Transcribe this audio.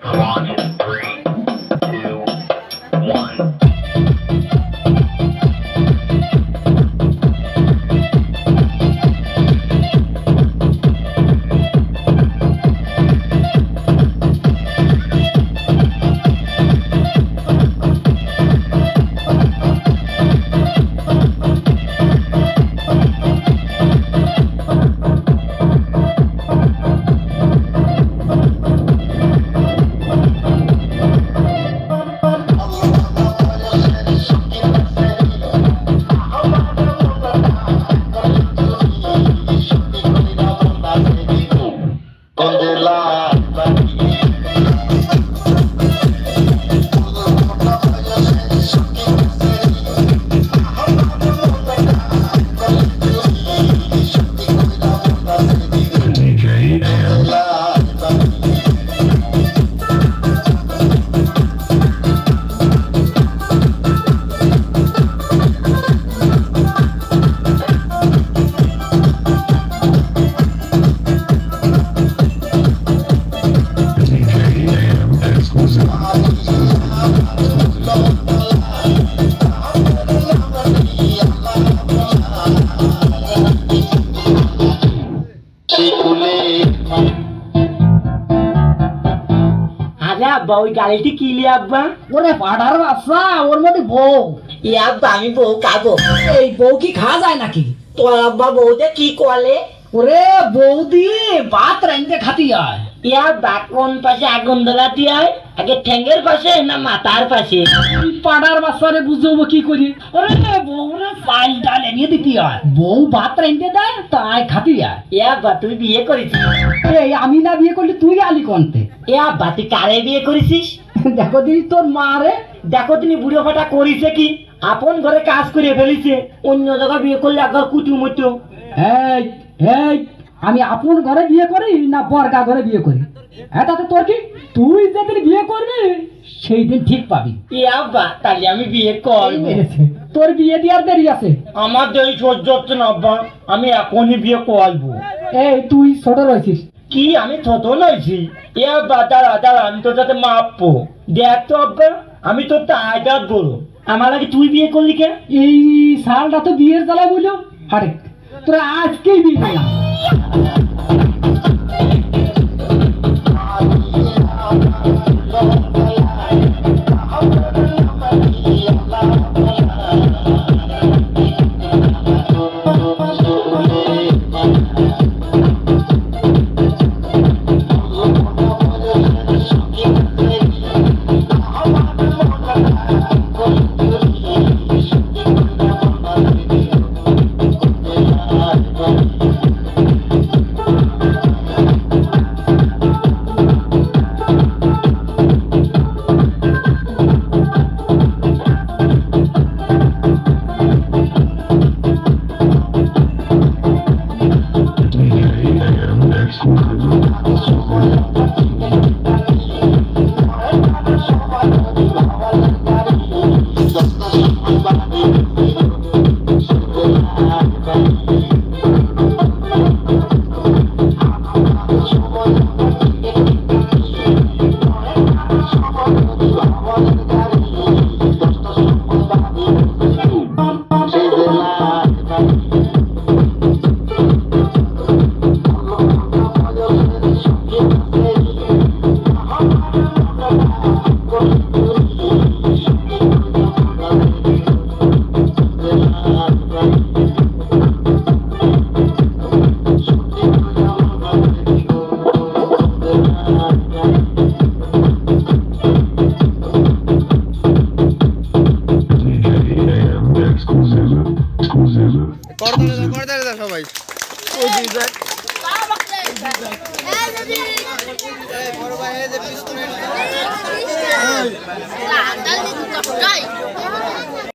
On three, two, one. আব্বা ওই গাড়িটি কিনলি আব্বা? ওরে পাড়ার বাচ্চা, ওর মধ্যে বউ। এ আব্বা আমি বউ খাবো। এই বউ কি খাওয়া যায় নাকি? তোর আব্বা বউতে কি করলে? ওরে বউ দিয়ে ভাত রাঁধতে খাতি হয়। এ আব্বা কোন পাশে আগুন জ্বালাতে হয়? আগে ঠ্যাঙ্গের পাশে না মাথার পাশে? পাড়ার বাচ্চারে বুঝবো কি করি? ওরে বউরে পাল্টা লেগে দিতে হয়। বউ ভাত রাঁধতে দেয় তাই খাতি হয়। এ আব্বা তুই বিয়ে করেছিস? এই আমি না বিয়ে করলে তুই আলি কোনতে? এ আব্বা তুই কারে বিয়ে করেছিস? দেখো দিস তোর মা রে। দেখো তিনি বুড়ো ফাটা করিছে কি? আপন ঘরে কাজ করে ফেলিছে, অন্য জায়গায় বিয়ে করলে একবার কুটুমুটো। এই এই আমি আপন ঘরে বিয়ে করি না বর্গা ঘরে বিয়ে করি? হ্যাঁ তাতে তোর কি? তুই যেদিন বিয়ে করবি সেই দিন ঠিক পাবি। এ আব্বা তাহলে আমি বিয়ে করবো। তোর বিয়ে দেওয়ার দেরি আছে। আমার দেরি সহ্য হচ্ছে না আব্বা, আমি এখনই বিয়ে করবো। এই তুই ছোট রয়েছিস। কি আমি ছোট নইছি? এ আব্বা দাঁড়া দাঁড়া, আমি তোর সাথে মাপবো। দেখ তো আব্বা, আমি তোর আইডার বলো, আমার আগে তুই বিয়ে করলি কে? এই সালটা তো বিয়ের জ্বালা বললো। আরে তোরা আজকেই বিয়ে করলাম। সবাই বড় ভাই এই যে পিস্তল